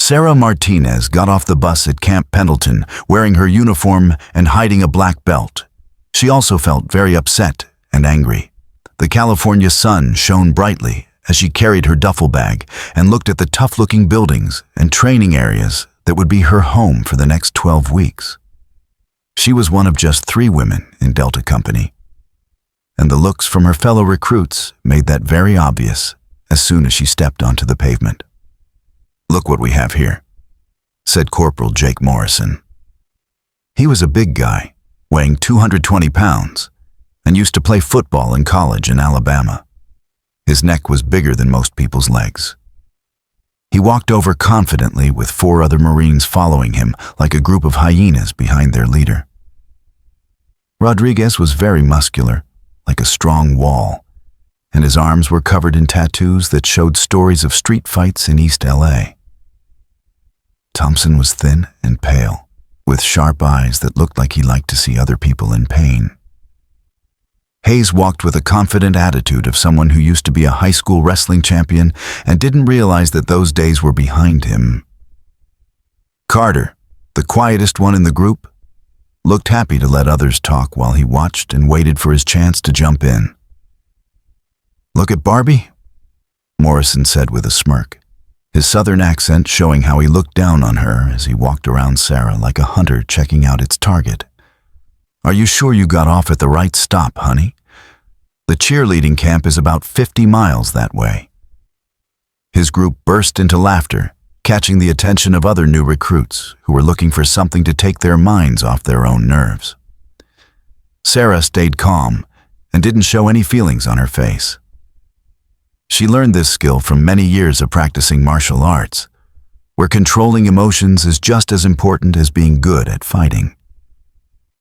Sarah Martinez got off the bus at Camp Pendleton wearing her uniform and hiding a black belt. She also felt very upset and angry. The California sun shone brightly as she carried her duffel bag and looked at the tough-looking buildings and training areas that would be her home for the next 12 weeks. She was one of just 3 women in Delta Company, and the looks from her fellow recruits made that very obvious as soon as she stepped onto the pavement. "Look what we have here," said Corporal Jake Morrison. He was a big guy, weighing 220 pounds, and used to play football in college in Alabama. His neck was bigger than most people's legs. He walked over confidently with 4 other Marines following him like a group of hyenas behind their leader. Rodriguez was very muscular, like a strong wall, and his arms were covered in tattoos that showed stories of street fights in East LA. Thompson was thin and pale, with sharp eyes that looked like he liked to see other people in pain. Hayes walked with a confident attitude of someone who used to be a high school wrestling champion and didn't realize that those days were behind him. Carter, the quietest one in the group, looked happy to let others talk while he watched and waited for his chance to jump in. "Look at Barbie?" Morrison said with a smirk, his southern accent showing how he looked down on her as he walked around Sarah like a hunter checking out its target. "Are you sure you got off at the right stop, honey? The cheerleading camp is about 50 miles that way." His group burst into laughter, catching the attention of other new recruits who were looking for something to take their minds off their own nerves. Sarah stayed calm and didn't show any feelings on her face. She learned this skill from many years of practicing martial arts, where controlling emotions is just as important as being good at fighting.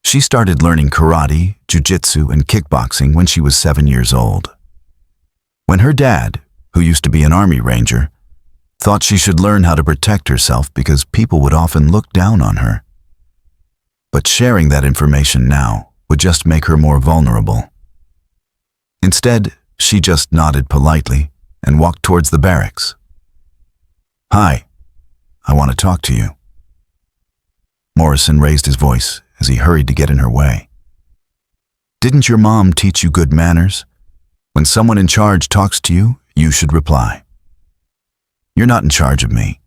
She started learning karate, jiu-jitsu, and kickboxing when she was 7 years old. When her dad, who used to be an Army Ranger, thought she should learn how to protect herself because people would often look down on her. But sharing that information now would just make her more vulnerable. Instead, she just nodded politely and walked towards the barracks. "Hi, I want to talk to you." Morrison raised his voice as he hurried to get in her way. "Didn't your mom teach you good manners? When someone in charge talks to you, you should reply." "You're not in charge of me,"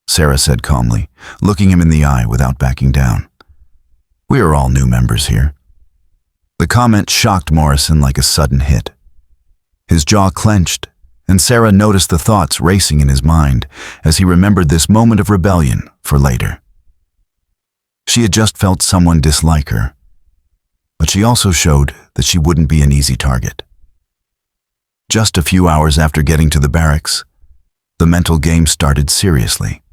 Sarah said calmly, looking him in the eye without backing down. "We are all new members here." The comment shocked Morrison like a sudden hit. His jaw clenched, and Sarah noticed the thoughts racing in his mind as he remembered this moment of rebellion for later. She had just felt someone dislike her, but she also showed that she wouldn't be an easy target. Just a few hours after getting to the barracks, the mental game started seriously.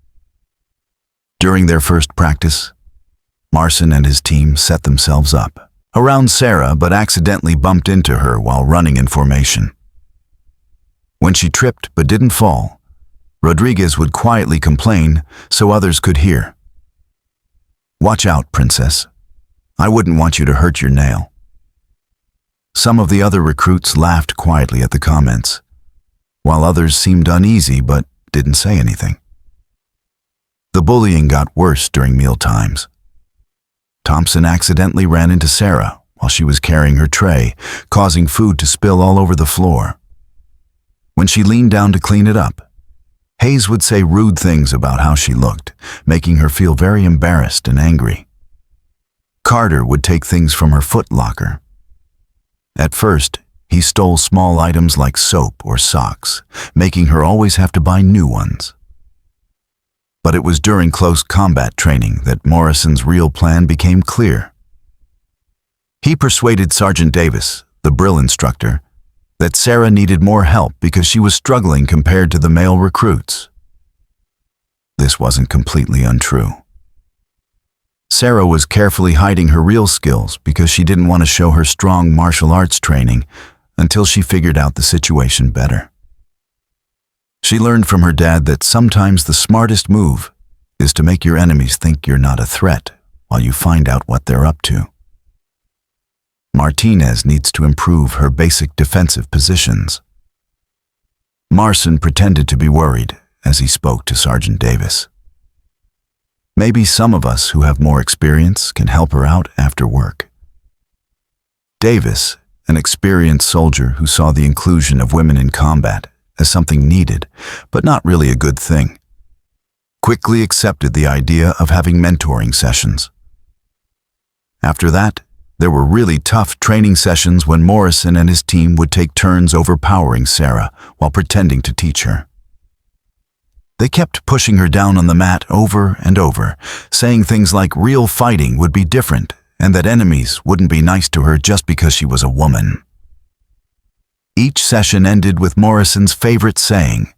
During their first practice, Marson and his team set themselves up around Sarah but accidentally bumped into her while running in formation. When she tripped but didn't fall, Rodriguez would quietly complain so others could hear. "Watch out, princess. I wouldn't want you to hurt your nail." Some of the other recruits laughed quietly at the comments, while others seemed uneasy but didn't say anything. The bullying got worse during meal times. Thompson accidentally ran into Sarah while she was carrying her tray, causing food to spill all over the floor. When she leaned down to clean it up, Hayes would say rude things about how she looked, making her feel very embarrassed and angry. Carter would take things from her foot locker. At first, he stole small items like soap or socks, making her always have to buy new ones. But it was during close combat training that Morrison's real plan became clear. He persuaded Sergeant Davis, the drill instructor, that Sarah needed more help because she was struggling compared to the male recruits. This wasn't completely untrue. Sarah was carefully hiding her real skills because she didn't want to show her strong martial arts training until she figured out the situation better. She learned from her dad that sometimes the smartest move is to make your enemies think you're not a threat while you find out what they're up to. Martinez needs to improve her basic defensive positions. Marson pretended to be worried as he spoke to Sergeant Davis. Maybe some of us who have more experience can help her out after work. Davis, an experienced soldier who saw the inclusion of women in combat as something needed, but not really a good thing, quickly accepted the idea of having mentoring sessions. After that, there were really tough training sessions when Morrison and his team would take turns overpowering Sarah while pretending to teach her. They kept pushing her down on the mat over and over, saying things like real fighting would be different and that enemies wouldn't be nice to her just because she was a woman. Each session ended with Morrison's favorite saying,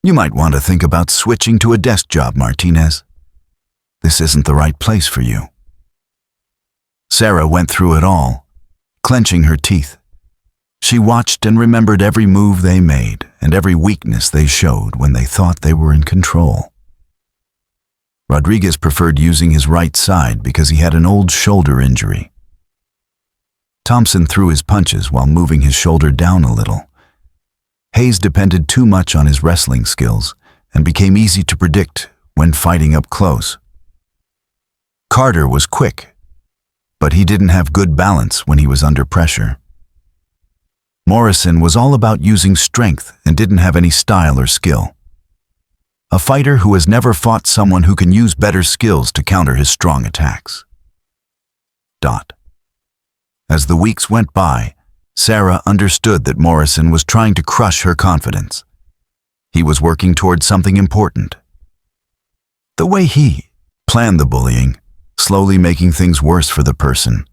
"You might want to think about switching to a desk job, Martinez. This isn't the right place for you." Sarah went through it all, clenching her teeth. She watched and remembered every move they made and every weakness they showed when they thought they were in control. Rodriguez preferred using his right side because he had an old shoulder injury. Thompson threw his punches while moving his shoulder down a little. Hayes depended too much on his wrestling skills and became easy to predict when fighting up close. Carter was quick, but he didn't have good balance when he was under pressure. Morrison was all about using strength and didn't have any style or skill. A fighter who has never fought someone who can use better skills to counter his strong attacks. As the weeks went by, Sarah understood that Morrison was trying to crush her confidence. He was working towards something important. The way he planned the bullying, slowly making things worse for the person,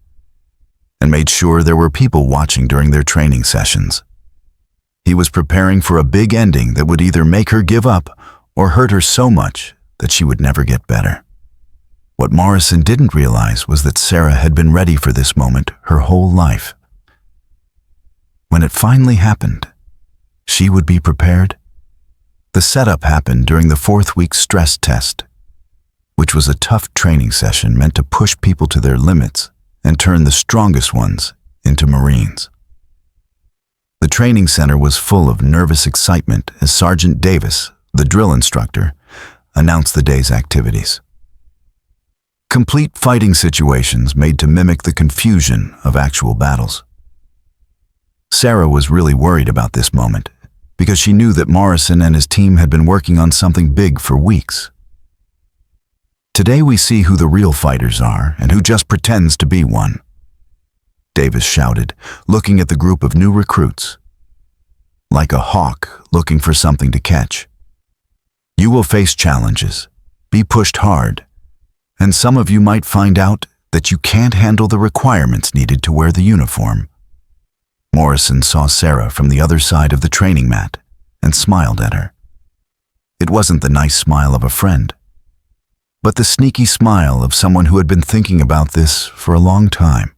and made sure there were people watching during their training sessions. He was preparing for a big ending that would either make her give up or hurt her so much that she would never get better. What Morrison didn't realize was that Sarah had been ready for this moment her whole life. When it finally happened, she would be prepared. The setup happened during the 4th-week stress test, which was a tough training session meant to push people to their limits and turn the strongest ones into Marines. The training center was full of nervous excitement as Sergeant Davis, the drill instructor, announced the day's activities. Complete fighting situations made to mimic the confusion of actual battles. Sarah was really worried about this moment because she knew that Morrison and his team had been working on something big for weeks. "Today we see who the real fighters are and who just pretends to be one," Davis shouted, looking at the group of new recruits. Like a hawk looking for something to catch. "You will face challenges, be pushed hard, and some of you might find out that you can't handle the requirements needed to wear the uniform." Morrison saw Sarah from the other side of the training mat and smiled at her. It wasn't the nice smile of a friend, but the sneaky smile of someone who had been thinking about this for a long time.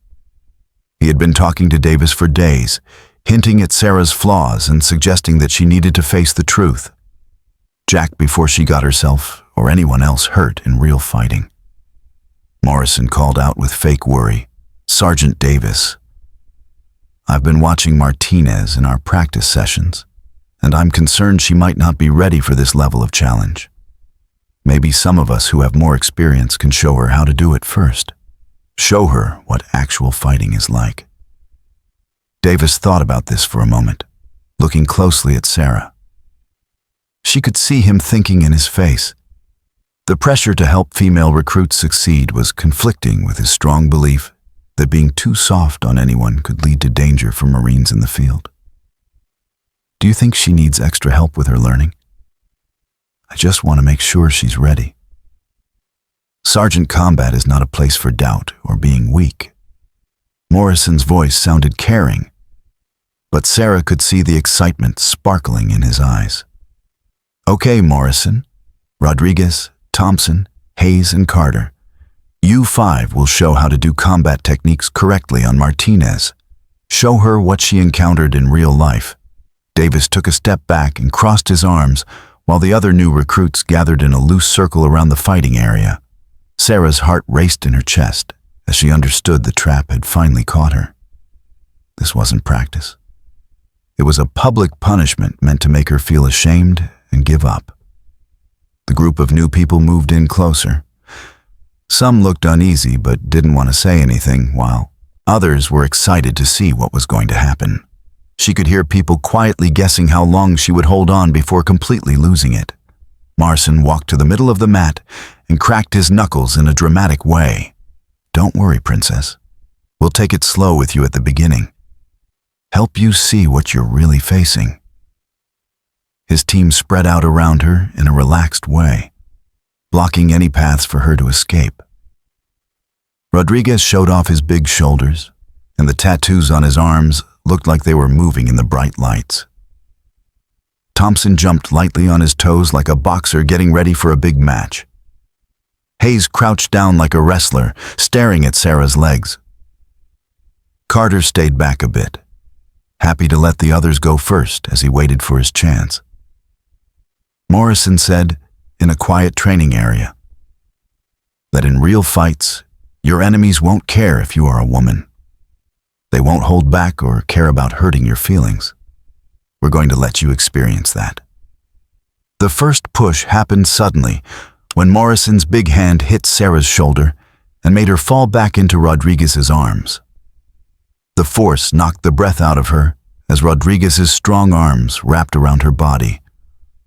He had been talking to Davis for days, hinting at Sarah's flaws and suggesting that she needed to face the truth. Jack before she got herself or anyone else hurt in real fighting. Morrison called out with fake worry, "Sergeant Davis, I've been watching Martinez in our practice sessions, and I'm concerned she might not be ready for this level of challenge. Maybe some of us who have more experience can show her how to do it first. Show her what actual fighting is like." Davis thought about this for a moment, looking closely at Sarah. She could see him thinking in his face. The pressure to help female recruits succeed was conflicting with his strong belief that being too soft on anyone could lead to danger for Marines in the field. "Do you think she needs extra help with her learning? I just want to make sure she's ready. Sergeant Combat is not a place for doubt or being weak." Morrison's voice sounded caring, but Sarah could see the excitement sparkling in his eyes. "Okay, Morrison, Rodriguez, Thompson, Hayes, and Carter. You 5 will show how to do combat techniques correctly on Martinez. Show her what she encountered in real life." Davis took a step back and crossed his arms while the other new recruits gathered in a loose circle around the fighting area. Sarah's heart raced in her chest as she understood the trap had finally caught her. This wasn't practice. It was a public punishment meant to make her feel ashamed and give up. The group of new people moved in closer. Some looked uneasy but didn't want to say anything, while others were excited to see what was going to happen. She could hear people quietly guessing how long she would hold on before completely losing it. Marcin walked to the middle of the mat and cracked his knuckles in a dramatic way. "Don't worry, princess. We'll take it slow with you at the beginning. Help you see what you're really facing." His team spread out around her in a relaxed way, blocking any paths for her to escape. Rodriguez showed off his big shoulders, and the tattoos on his arms looked like they were moving in the bright lights. Thompson jumped lightly on his toes like a boxer getting ready for a big match. Hayes crouched down like a wrestler, staring at Sarah's legs. Carter stayed back a bit, happy to let the others go first as he waited for his chance. Morrison said, in a quiet training area, that in real fights, your enemies won't care if you are a woman. They won't hold back or care about hurting your feelings. We're going to let you experience that. The first push happened suddenly when Morrison's big hand hit Sarah's shoulder and made her fall back into Rodriguez's arms. The force knocked the breath out of her as Rodriguez's strong arms wrapped around her body,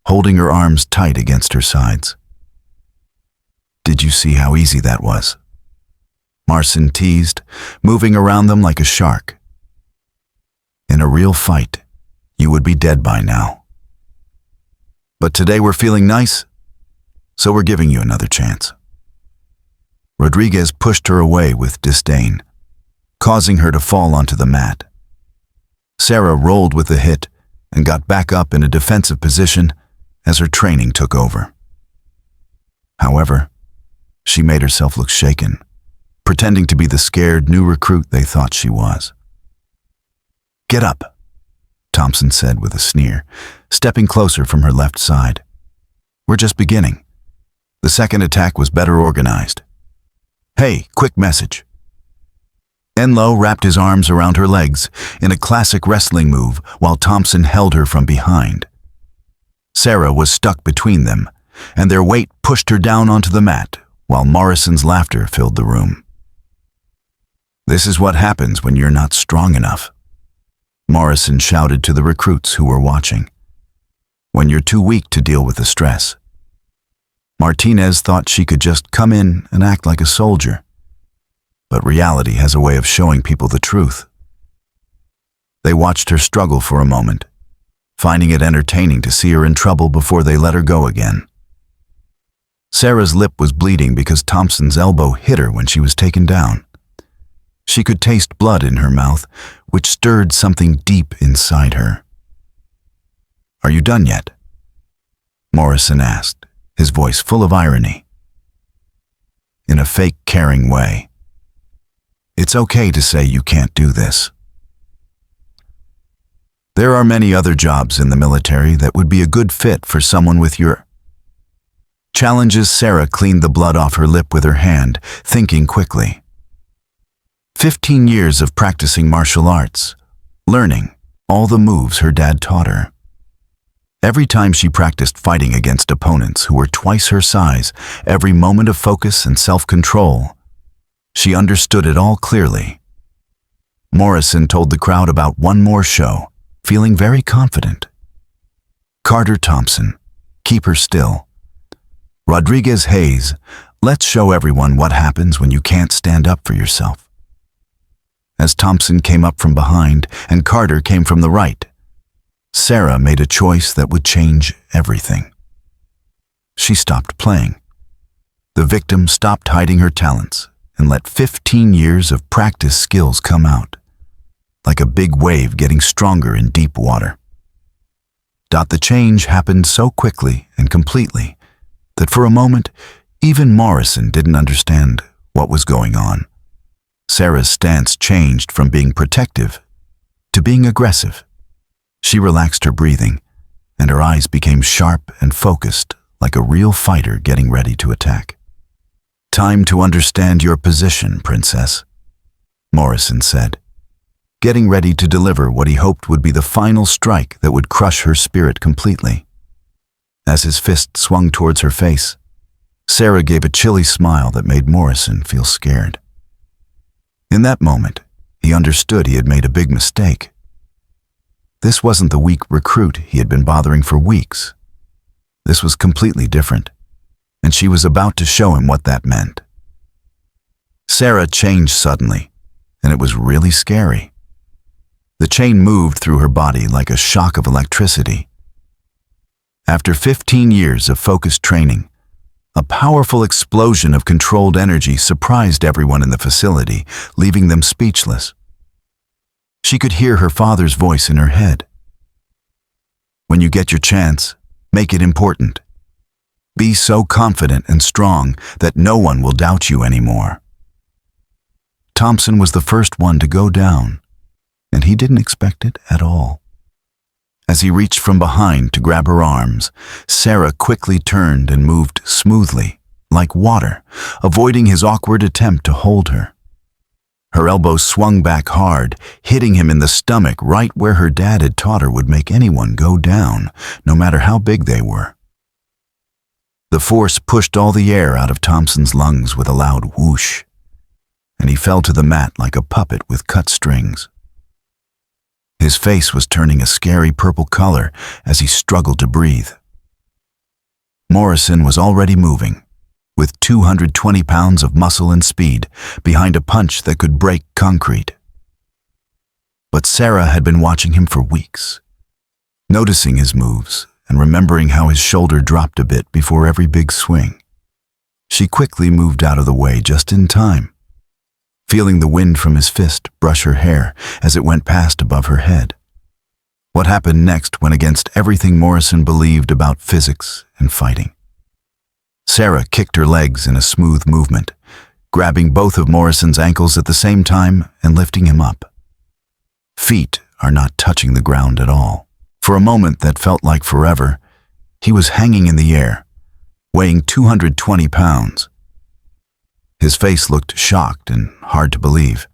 holding her arms tight against her sides. "Did you see how easy that was?" Marcin teased, moving around them like a shark. "In a real fight, you would be dead by now. But today we're feeling nice, so we're giving you another chance." Rodriguez pushed her away with disdain, causing her to fall onto the mat. Sarah rolled with the hit and got back up in a defensive position as her training took over. However, she made herself look shaken, pretending to be the scared new recruit they thought she was. "Get up," Thompson said with a sneer, stepping closer from her left side. "We're just beginning. The second attack was better organized. Hey, quick message." Enlo wrapped his arms around her legs in a classic wrestling move while Thompson held her from behind. Sarah was stuck between them, and their weight pushed her down onto the mat while Morrison's laughter filled the room. "This is what happens when you're not strong enough," Morrison shouted to the recruits who were watching. "When you're too weak to deal with the stress." Martinez thought she could just come in and act like a soldier, but reality has a way of showing people the truth. They watched her struggle for a moment, finding it entertaining to see her in trouble before they let her go again. Sarah's lip was bleeding because Thompson's elbow hit her when she was taken down. She could taste blood in her mouth, which stirred something deep inside her. "Are you done yet?" Morrison asked, his voice full of irony. In a fake, caring way. "It's okay to say you can't do this. There are many other jobs in the military that would be a good fit for someone with your challenges." Sarah cleaned the blood off her lip with her hand, thinking quickly. 15 years of practicing martial arts, learning all the moves her dad taught her. Every time she practiced fighting against opponents who were twice her size, every moment of focus and self-control, she understood it all clearly. Morrison told the crowd about one more show, feeling very confident. Carter Thompson, keep her still. Rodriguez Hayes, let's show everyone what happens when you can't stand up for yourself. As Thompson came up from behind and Carter came from the right, Sarah made a choice that would change everything. She stopped playing. The victim stopped hiding her talents and let 15 years of practice skills come out, like a big wave getting stronger in deep water. The change happened so quickly and completely that for a moment, even Morrison didn't understand what was going on. Sarah's stance changed from being protective to being aggressive. She relaxed her breathing, and her eyes became sharp and focused like a real fighter getting ready to attack. "Time to understand your position, princess," Morrison said, getting ready to deliver what he hoped would be the final strike that would crush her spirit completely. As his fist swung towards her face, Sarah gave a chilly smile that made Morrison feel scared. In that moment, he understood he had made a big mistake. This wasn't the weak recruit he had been bothering for weeks. This was completely different, and she was about to show him what that meant. Sarah changed suddenly, and it was really scary. The chain moved through her body like a shock of electricity. After 15 years of focused training, a powerful explosion of controlled energy surprised everyone in the facility, leaving them speechless. She could hear her father's voice in her head. "When you get your chance, make it important. Be so confident and strong that no one will doubt you anymore." Thompson was the first one to go down, and he didn't expect it at all. As he reached from behind to grab her arms, Sarah quickly turned and moved smoothly, like water, avoiding his awkward attempt to hold her. Her elbow swung back hard, hitting him in the stomach right where her dad had taught her would make anyone go down, no matter how big they were. The force pushed all the air out of Thompson's lungs with a loud whoosh, and he fell to the mat like a puppet with cut strings. His face was turning a scary purple color as he struggled to breathe. Morrison was already moving, with 220 pounds of muscle and speed behind a punch that could break concrete. But Sarah had been watching him for weeks, noticing his moves and remembering how his shoulder dropped a bit before every big swing. She quickly moved out of the way just in time, feeling the wind from his fist brush her hair as it went past above her head. What happened next went against everything Morrison believed about physics and fighting. Sarah kicked her legs in a smooth movement, grabbing both of Morrison's ankles at the same time and lifting him up. Feet are not touching the ground at all. For a moment that felt like forever, he was hanging in the air, weighing 220 pounds. His face looked shocked and hard to believe.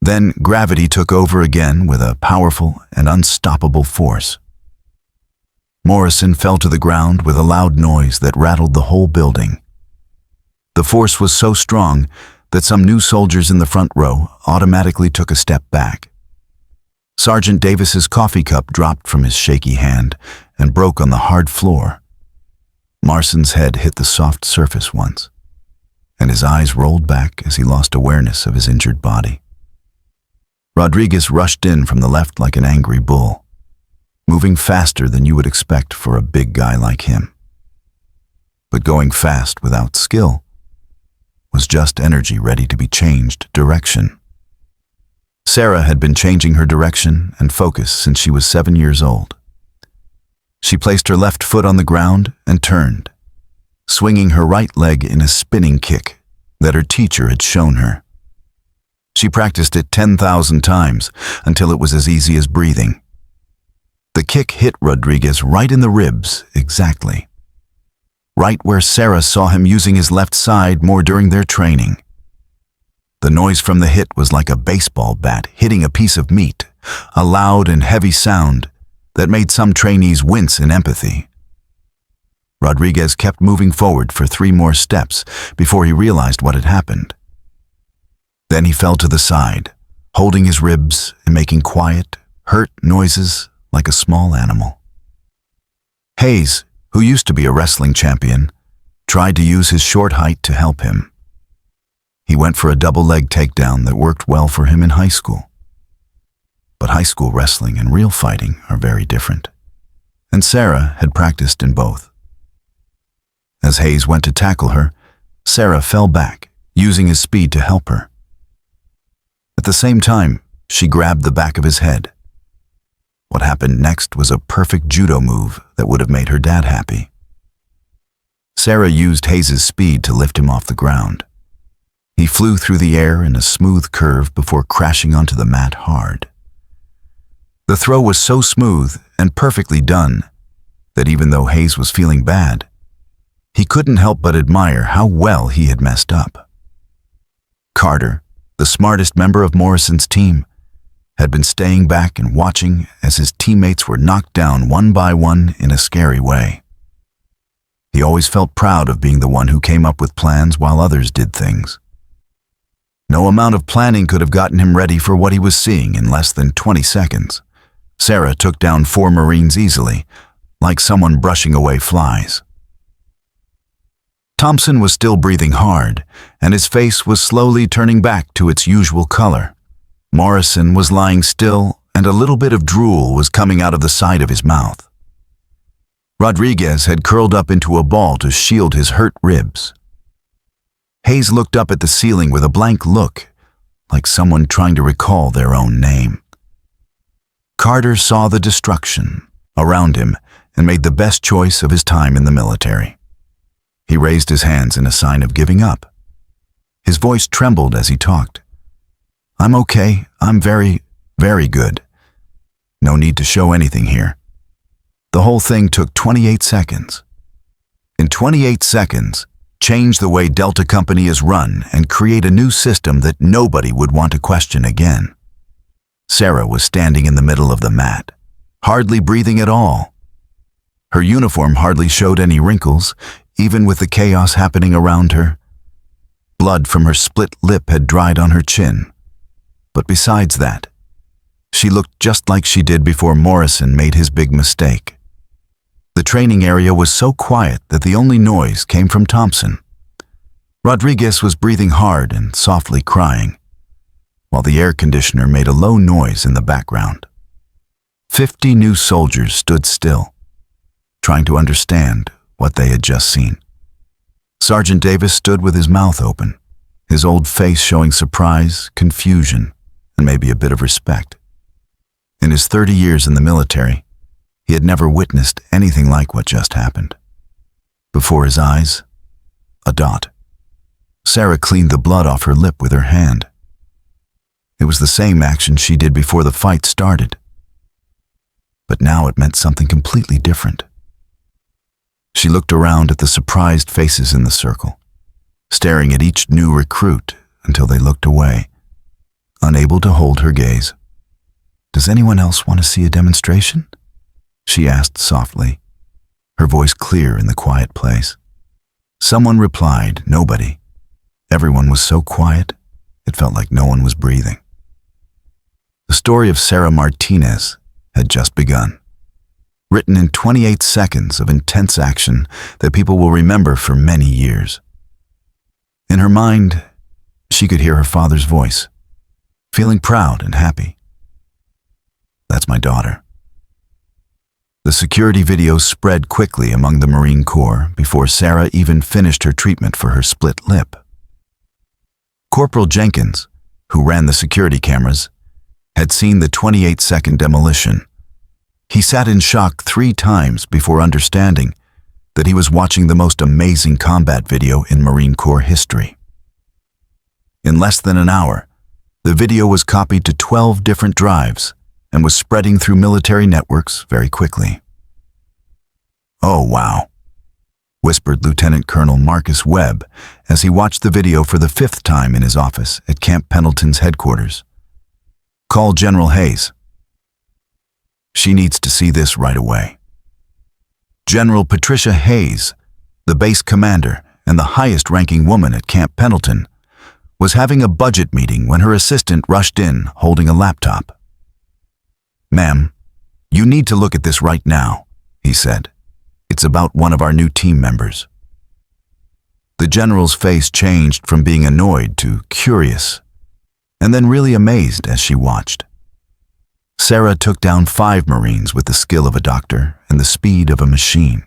Then gravity took over again with a powerful and unstoppable force. Morrison fell to the ground with a loud noise that rattled the whole building. The force was so strong that some new soldiers in the front row automatically took a step back. Sergeant Davis's coffee cup dropped from his shaky hand and broke on the hard floor. Morrison's head hit the soft surface once, and his eyes rolled back as he lost awareness of his injured body. Rodriguez rushed in from the left like an angry bull, moving faster than you would expect for a big guy like him. But going fast without skill was just energy ready to be changed direction. Sarah had been changing her direction and focus since she was 7 years old. She placed her left foot on the ground and turned, swinging her right leg in a spinning kick that her teacher had shown her. She practiced it 10,000 times until it was as easy as breathing. The kick hit Rodriguez right in the ribs, exactly. Right where Sarah saw him using his left side more during their training. The noise from the hit was like a baseball bat hitting a piece of meat, a loud and heavy sound that made some trainees wince in empathy. Rodriguez kept moving forward for 3 more steps before he realized what had happened. Then he fell to the side, holding his ribs and making quiet, hurt noises like a small animal. Hayes, who used to be a wrestling champion, tried to use his short height to help him. He went for a double leg takedown that worked well for him in high school. But high school wrestling and real fighting are very different, and Sarah had practiced in both. As Hayes went to tackle her, Sarah fell back, using his speed to help her. At the same time, she grabbed the back of his head. What happened next was a perfect judo move that would have made her dad happy. Sarah used Hayes' speed to lift him off the ground. He flew through the air in a smooth curve before crashing onto the mat hard. The throw was so smooth and perfectly done that even though Hayes was feeling bad, he couldn't help but admire how well he had messed up. Carter, the smartest member of Morrison's team, had been staying back and watching as his teammates were knocked down one by one in a scary way. He always felt proud of being the one who came up with plans while others did things. No amount of planning could have gotten him ready for what he was seeing in less than 20 seconds. Sarah took down 4 Marines easily, like someone brushing away flies. Thompson was still breathing hard, and his face was slowly turning back to its usual color. Morrison was lying still, and a little bit of drool was coming out of the side of his mouth. Rodriguez had curled up into a ball to shield his hurt ribs. Hayes looked up at the ceiling with a blank look, like someone trying to recall their own name. Carter saw the destruction around him and made the best choice of his time in the military. He raised his hands in a sign of giving up. His voice trembled as he talked. "I'm okay. I'm very, very good. No need to show anything here." The whole thing took 28 seconds. In 28 seconds, change the way Delta Company is run and create a new system that nobody would want to question again. Sarah was standing in the middle of the mat, hardly breathing at all. Her uniform hardly showed any wrinkles, even with the chaos happening around her. Blood from her split lip had dried on her chin. But besides that, she looked just like she did before Morrison made his big mistake. The training area was so quiet that the only noise came from Thompson. Rodriguez was breathing hard and softly crying, while the air conditioner made a low noise in the background. 50 new soldiers stood still, trying to understand what they had just seen. Sergeant Davis stood with his mouth open, his old face showing surprise, confusion, and maybe a bit of respect. In his 30 years in the military, he had never witnessed anything like what just happened. Before his eyes, a dot. Sarah cleaned the blood off her lip with her hand. It was the same action she did before the fight started. But now it meant something completely different. She looked around at the surprised faces in the circle, staring at each new recruit until they looked away, unable to hold her gaze. "Does anyone else want to see a demonstration?" she asked softly, her voice clear in the quiet place. Someone replied, "Nobody." Everyone was so quiet, it felt like no one was breathing. The story of Sarah Martinez had just begun, written in 28 seconds of intense action that people will remember for many years. In her mind, she could hear her father's voice, feeling proud and happy. "That's my daughter." The security videos spread quickly among the Marine Corps before Sarah even finished her treatment for her split lip. Corporal Jenkins, who ran the security cameras, had seen the 28-second demolition. He sat in shock 3 times before understanding that he was watching the most amazing combat video in Marine Corps history. In less than an hour, the video was copied to 12 different drives and was spreading through military networks very quickly. "Oh, wow," whispered Lieutenant Colonel Marcus Webb as he watched the video for the 5th time in his office at Camp Pendleton's headquarters. "Call General Hayes. She needs to see this right away." General Patricia Hayes, the base commander and the highest-ranking woman at Camp Pendleton, was having a budget meeting when her assistant rushed in holding a laptop. "Ma'am, you need to look at this right now," he said. "It's about one of our new team members." The general's face changed from being annoyed to curious, and then really amazed as she watched. Sarah took down 5 Marines with the skill of a doctor and the speed of a machine.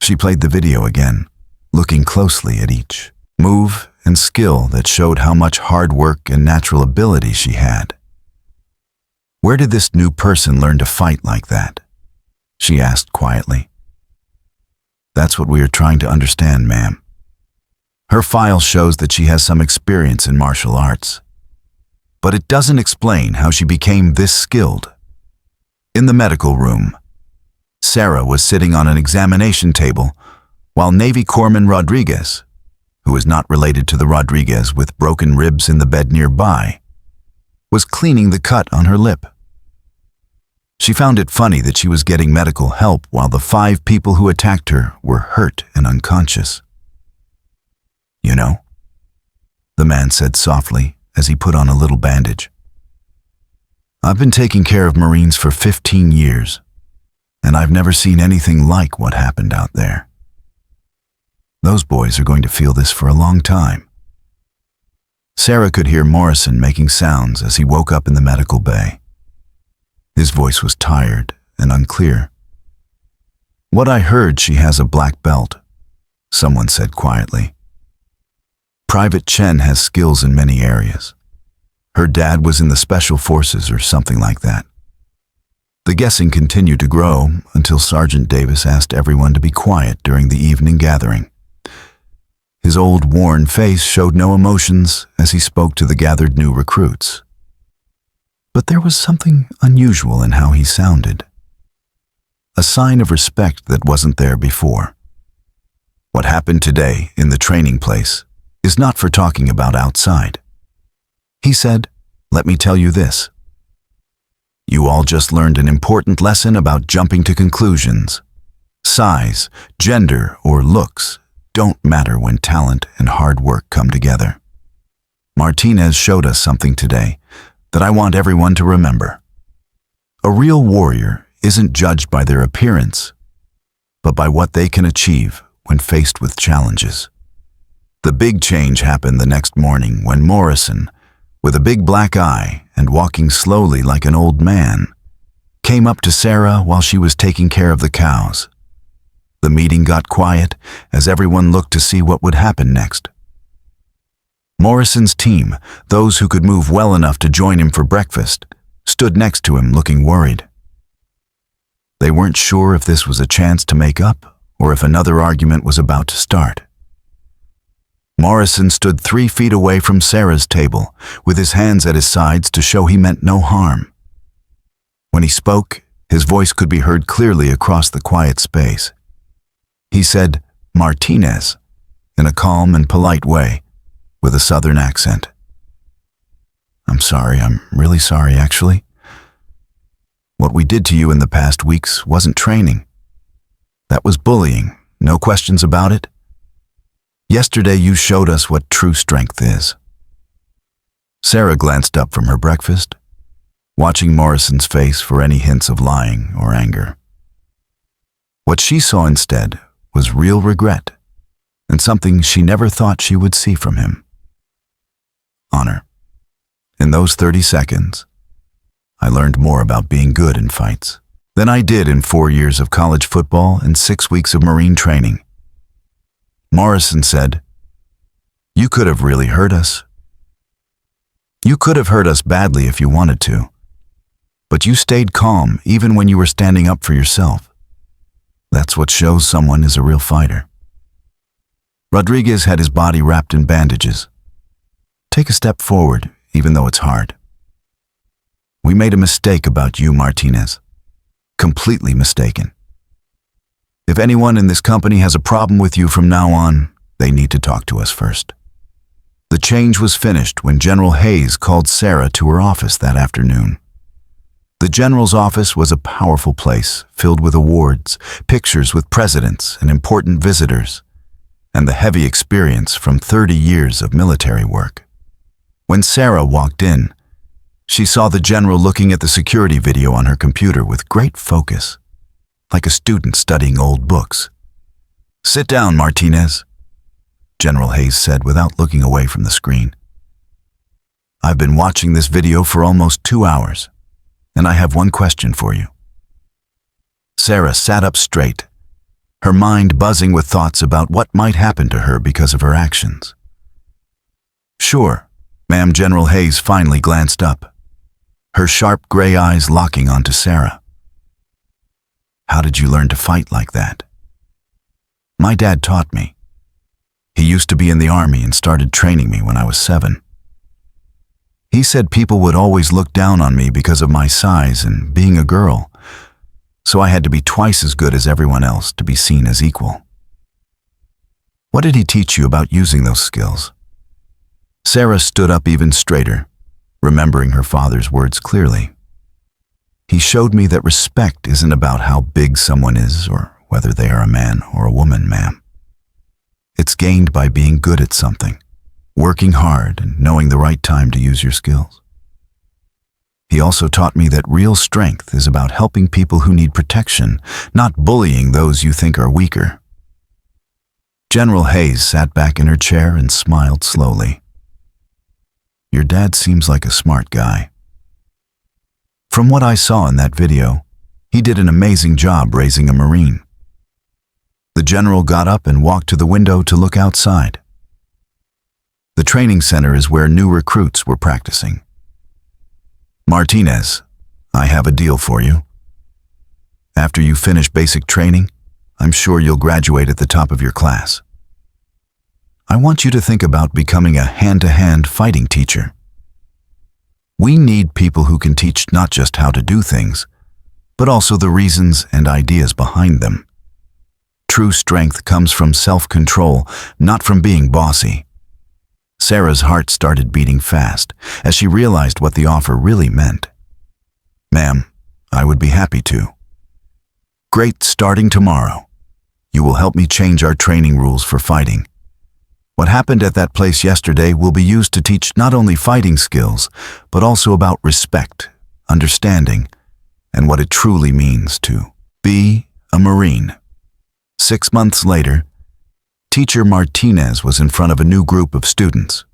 She played the video again, looking closely at each move and skill that showed how much hard work and natural ability she had. "Where did this new person learn to fight like that?" she asked quietly. "That's what we are trying to understand, ma'am. Her file shows that she has some experience in martial arts, but it doesn't explain how she became this skilled." In the medical room, Sarah was sitting on an examination table while Navy Corpsman Rodriguez, who is not related to the Rodriguez with broken ribs in the bed nearby, was cleaning the cut on her lip. She found it funny that she was getting medical help while the 5 people who attacked her were hurt and unconscious. "You know," the man said softly as he put on a little bandage, "I've been taking care of Marines for 15 years, and I've never seen anything like what happened out there. Those boys are going to feel this for a long time." Sarah could hear Morrison making sounds as he woke up in the medical bay. His voice was tired and unclear. "What I heard, she has a black belt," someone said quietly. "Private Chen has skills in many areas. Her dad was in the Special Forces or something like that." The guessing continued to grow until Sergeant Davis asked everyone to be quiet during the evening gathering. His old, worn face showed no emotions as he spoke to the gathered new recruits. But there was something unusual in how he sounded. A sign of respect that wasn't there before. "What happened today in the training place is not for talking about outside," he said. "Let me tell you this. You all just learned an important lesson about jumping to conclusions. Size, gender, or looks don't matter when talent and hard work come together. Martinez showed us something today that I want everyone to remember. A real warrior isn't judged by their appearance, but by what they can achieve when faced with challenges." The big change happened the next morning when Morrison, with a big black eye and walking slowly like an old man, came up to Sarah while she was taking care of the cows. The meeting got quiet as everyone looked to see what would happen next. Morrison's team, those who could move well enough to join him for breakfast, stood next to him looking worried. They weren't sure if this was a chance to make up or if another argument was about to start. Morrison stood 3 feet away from Sarah's table, with his hands at his sides to show he meant no harm. When he spoke, his voice could be heard clearly across the quiet space. He said, "Martinez," in a calm and polite way, with a southern accent. "I'm sorry, I'm really sorry, actually. What we did to you in the past weeks wasn't training. That was bullying, no questions about it. Yesterday you showed us what true strength is." Sarah glanced up from her breakfast, watching Morrison's face for any hints of lying or anger. What she saw instead was real regret, and something she never thought she would see from him. Honor. In those 30 seconds, I learned more about being good in fights than I did in 4 years of college football and 6 weeks of Marine training. Morrison said, "You could have really hurt us. You could have hurt us badly if you wanted to, but you stayed calm even when you were standing up for yourself. That's what shows someone is a real fighter." Rodriguez had his body wrapped in bandages. "Take a step forward, even though it's hard. We made a mistake about you, Martinez. Completely mistaken. If anyone in this company has a problem with you from now on, they need to talk to us first." The change was finished when General Hayes called Sarah to her office that afternoon. The general's office was a powerful place filled with awards, pictures with presidents and important visitors, and the heavy experience from 30 years of military work. When Sarah walked in, she saw the general looking at the security video on her computer with great focus, like a student studying old books. "Sit down, Martinez," General Hayes said without looking away from the screen. "I've been watching this video for almost 2 hours, and I have one question for you." Sarah sat up straight, her mind buzzing with thoughts about what might happen to her because of her actions. "Sure, ma'am." General Hayes finally glanced up, her sharp gray eyes locking onto Sarah. "How did you learn to fight like that?" "My dad taught me. He used to be in the Army and started training me when I was 7. He said people would always look down on me because of my size and being a girl, so I had to be twice as good as everyone else to be seen as equal." "What did he teach you about using those skills?" Sarah stood up even straighter, remembering her father's words clearly. He showed me that respect isn't about how big someone is or whether they are a man or a woman, ma'am. It's gained by being good at something, working hard, and knowing the right time to use your skills. He also taught me that real strength is about helping people who need protection, not bullying those you think are weaker. General Hayes sat back in her chair and smiled slowly. Your dad seems like a smart guy. From what I saw in that video, he did an amazing job raising a Marine. The general got up and walked to the window to look outside. The training center is where new recruits were practicing. Martinez, I have a deal for you. After you finish basic training, I'm sure you'll graduate at the top of your class. I want you to think about becoming a hand-to-hand fighting teacher. We need people who can teach not just how to do things, but also the reasons and ideas behind them. True strength comes from self-control, not from being bossy. Sarah's heart started beating fast as she realized what the offer really meant. Ma'am, I would be happy to. Great, starting tomorrow. You will help me change our training rules for fighting. What happened at that place yesterday will be used to teach not only fighting skills, but also about respect, understanding, and what it truly means to be a Marine. 6 months later, Teacher Martinez was in front of a new group of students.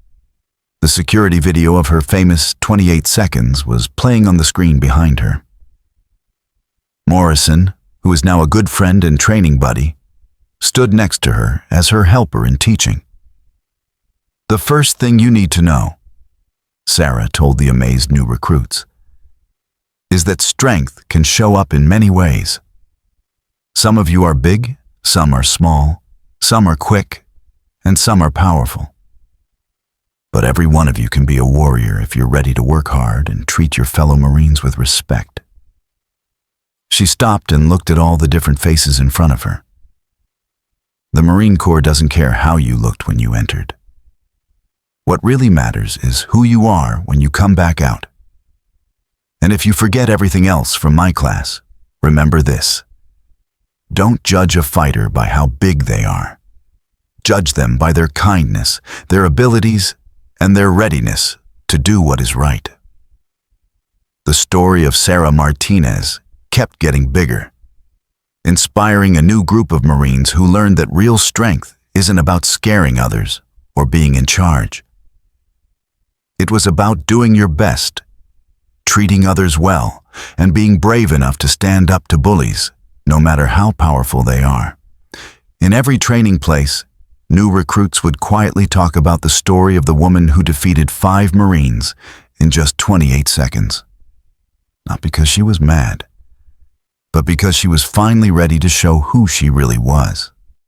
The security video of her famous 28 seconds was playing on the screen behind her. Morrison, who is now a good friend and training buddy, stood next to her as her helper in teaching. The first thing you need to know, Sarah told the amazed new recruits, is that strength can show up in many ways. Some of you are big, some are small, some are quick, and some are powerful. But every one of you can be a warrior if you're ready to work hard and treat your fellow Marines with respect. She stopped and looked at all the different faces in front of her. The Marine Corps doesn't care how you looked when you entered. What really matters is who you are when you come back out. And if you forget everything else from my class, remember this. Don't judge a fighter by how big they are. Judge them by their kindness, their abilities, and their readiness to do what is right. The story of Sarah Martinez kept getting bigger, inspiring a new group of Marines who learned that real strength isn't about scaring others or being in charge. It was about doing your best, treating others well, and being brave enough to stand up to bullies, no matter how powerful they are. In every training place, new recruits would quietly talk about the story of the woman who defeated 5 Marines in just 28 seconds. Not because she was mad, but because she was finally ready to show who she really was.